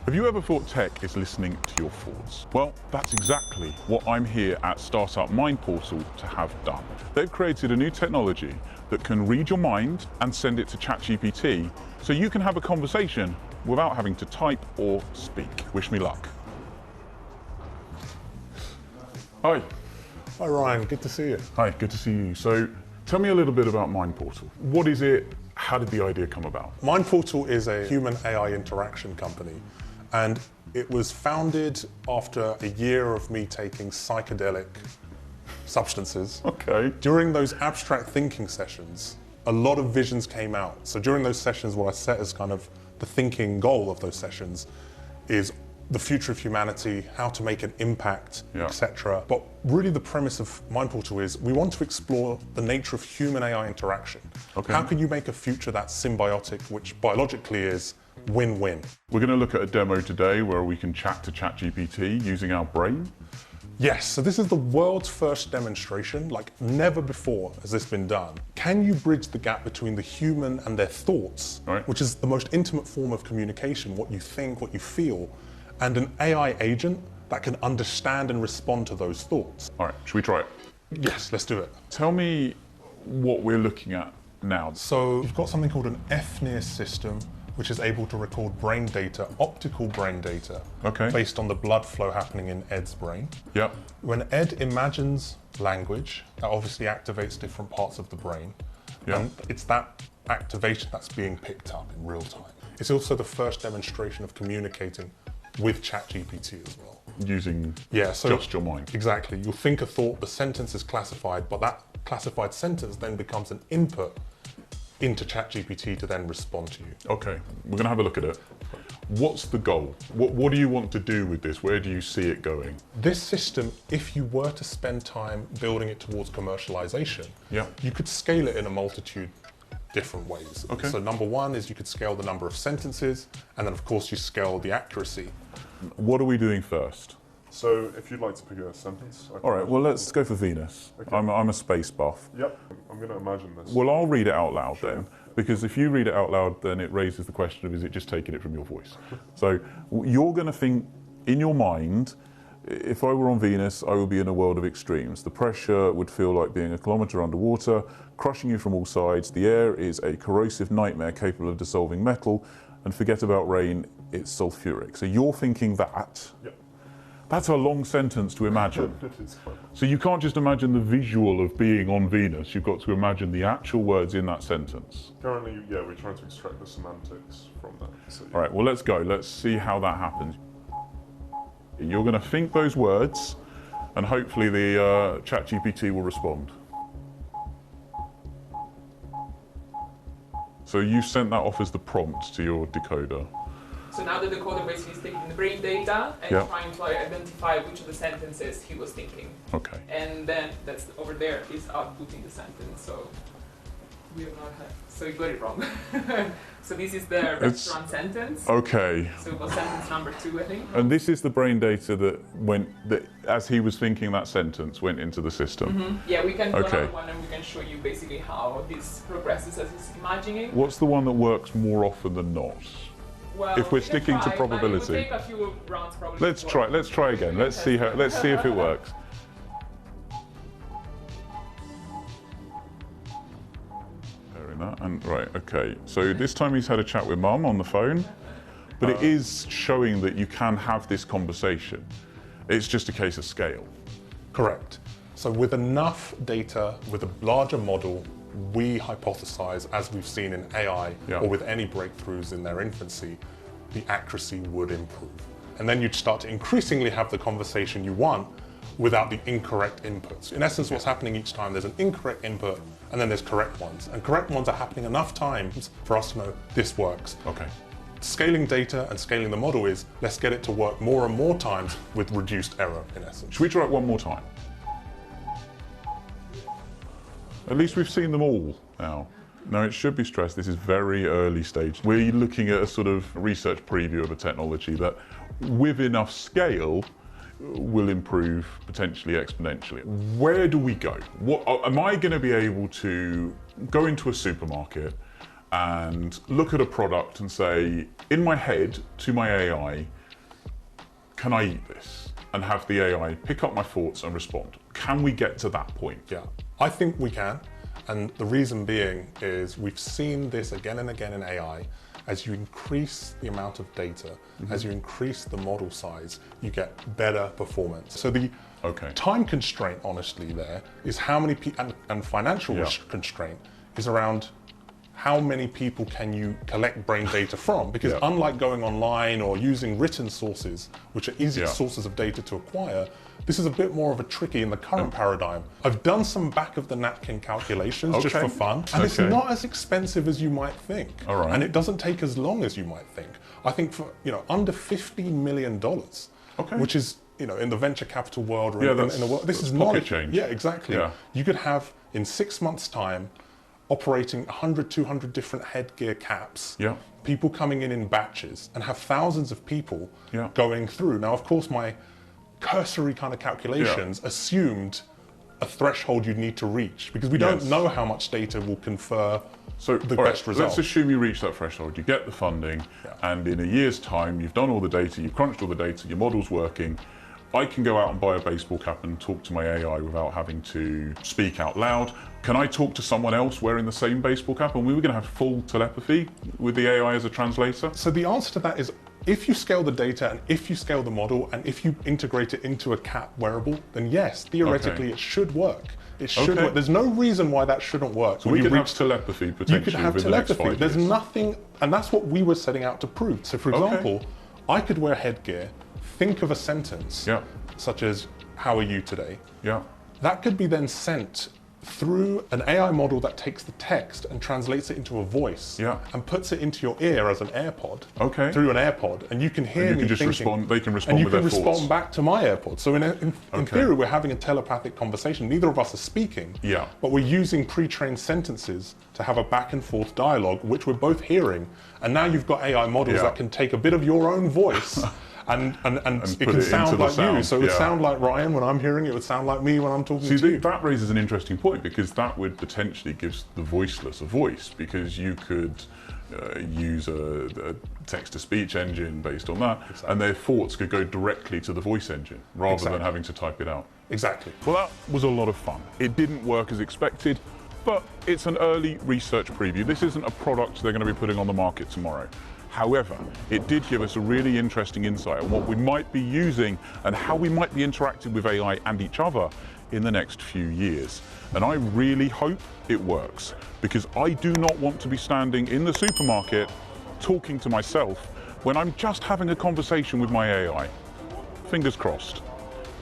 Have you ever thought tech is listening to your thoughts? Well, that's exactly what I'm here at Startup Mind Portal to have done. They've created a new technology that can read your mind and send it to ChatGPT so you can have a conversation without having to type or speak. Wish me luck. Hi. Hi Ryan, good to see you. Hi, good to see you. So tell me a little bit about Mind Portal. What is it? How did the idea come about? Mind Portal is a human AI interaction company, and it was founded after a year of me taking psychedelic substances. Okay. During those abstract thinking sessions, a lot of visions came out. So during those sessions, what I set as kind of the thinking goal of those sessions is the future of humanity, how to make an impact, etc. But really the premise of Mind Portal is we want to explore the nature of human AI interaction. Okay. How can you make a future that's symbiotic, which biologically is win-win? We're going to look at a demo today where we can chat to ChatGPT using our brain. Yes, so this is the world's first demonstration, like never before has this been done. Can you bridge the gap between the human and their thoughts, which is the most intimate form of communication, what you think, what you feel, and an AI agent that can understand and respond to those thoughts? All right, should we try it? Yes, let's do it. Tell me what we're looking at now. So you've got something called an FNIR system, which is able to record brain data, optical brain data, based on the blood flow happening in Ed's brain. Yep. When Ed imagines language, that obviously activates different parts of the brain. And it's that activation that's being picked up in real time. It's also the first demonstration of communicating with ChatGPT as well. Using just your mind. Exactly. You'll think a thought, the sentence is classified, but that classified sentence then becomes an input into ChatGPT to then respond to you. Okay, we're going to have a look at it. What's the goal? What do you want to do with this? Where do you see it going? This system, if you were to spend time building it towards commercialization, you could scale it in a multitude different ways. Okay. So number one is you could scale the number of sentences, and then of course you scale the accuracy. What are we doing first? So if you'd like to pick a sentence. All right, well, let's go for Venus. Okay. I'm a space buff. Yep, I'm going to imagine this. Well, I'll read it out loud then, because if you read it out loud, then it raises the question of, is it just taking it from your voice? So you're going to think in your mind, if I were on Venus, I would be in a world of extremes. The pressure would feel like being a kilometre underwater, crushing you from all sides. The air is a corrosive nightmare capable of dissolving metal, and forget about rain, it's sulfuric. So you're thinking that. Yep. That's a long sentence to imagine. It is quite. So you can't just imagine the visual of being on Venus, you've got to imagine the actual words in that sentence. Currently, we're trying to extract the semantics from that. So, All right, well, let's go. Let's see how that happens. You're going to think those words, and hopefully the ChatGPT will respond. So you sent that off as the prompt to your decoder. So now the decoder basically is taking the brain data and trying to identify which of the sentences he was thinking. Okay. And then that's over there is outputting the sentence. So we have not had. So you got it wrong. So this is the restaurant sentence. Okay. So it was sentence number 2, I think. And this is the brain data that as he was thinking that sentence, went into the system. Mm-hmm. Yeah, we can do another one and we can show you basically how this progresses as he's imagining. What's the one that works more often than not? Well, if we're sticking to probability. It would take a few rounds probably. Let's try again. Let's see if it works. And right, okay. So this time he's had a chat with Mum on the phone, but it is showing that you can have this conversation. It's just a case of scale. Correct. So with enough data, with a larger model, we hypothesize, as we've seen in AI or with any breakthroughs in their infancy, the accuracy would improve. And then you'd start to increasingly have the conversation you want without the incorrect inputs. In essence, what's happening each time, there's an incorrect input and then there's correct ones. And correct ones are happening enough times for us to know this works. Okay. Scaling data and scaling the model is, let's get it to work more and more times with reduced error, in essence. Should we try it one more time? At least we've seen them all now. Now, it should be stressed, this is very early stage. We're looking at a sort of research preview of a technology that, with enough scale, will improve potentially exponentially. Where do we go? Am I going to be able to go into a supermarket and look at a product and say, in my head, to my AI, can I eat this? And have the AI pick up my thoughts and respond. Can we get to that point? Yeah, I think we can. And the reason being is we've seen this again and again in AI. As you increase the amount of data, as you increase the model size, you get better performance. So the time constraint, honestly, there is how many people, and financial constraint is around how many people can you collect brain data from? Because unlike going online or using written sources, which are easier sources of data to acquire, this is a bit more of a tricky in the current paradigm. I've done some back of the napkin calculations just for fun, and it's not as expensive as you might think. And it doesn't take as long as you might think. I think for under $15 million, which is in the venture capital world or in the world, this is not change. Yeah, exactly. You could have in 6 months' time operating 100, 200 different headgear caps, people coming in batches, and have thousands of people going through. Now, of course, my cursory kind of calculations assumed a threshold you'd need to reach, because we don't know how much data will confer the best result. Let's assume you reach that threshold, you get the funding, and in a year's time, you've done all the data, you've crunched all the data, your model's working. I can go out and buy a baseball cap and talk to my AI without having to speak out loud. Can I talk to someone else wearing the same baseball cap? And we were going to have full telepathy with the AI as a translator? So the answer to that is, if you scale the data and if you scale the model and if you integrate it into a cap wearable, then yes, theoretically it should work. It should work. There's no reason why that shouldn't work. So we could have telepathy potentially. You could have telepathy. There's nothing, and that's what we were setting out to prove. So for example, I could wear headgear, think of a sentence, such as, "How are you today?" That could be then sent through an AI model that takes the text and translates it into a voice and puts it into your ear as an AirPod, through an AirPod, and you can hear me thinking. Respond, they can respond with their thoughts. And you can respond back to my AirPod. So in theory, we're having a telepathic conversation. Neither of us are speaking, but we're using pre-trained sentences to have a back and forth dialogue, which we're both hearing. And now you've got AI models that can take a bit of your own voice and it can sound like you. So it would sound like Ryan when I'm hearing it, it would sound like me when I'm talking to you. That raises an interesting point, because that would potentially give the voiceless a voice, because you could use a text-to-speech engine based on that, and their thoughts could go directly to the voice engine, rather than having to type it out. Exactly. Well, that was a lot of fun. It didn't work as expected, but it's an early research preview. This isn't a product they're going to be putting on the market tomorrow. However, it did give us a really interesting insight on what we might be using and how we might be interacting with AI and each other in the next few years. And I really hope it works, because I do not want to be standing in the supermarket talking to myself when I'm just having a conversation with my AI. Fingers crossed.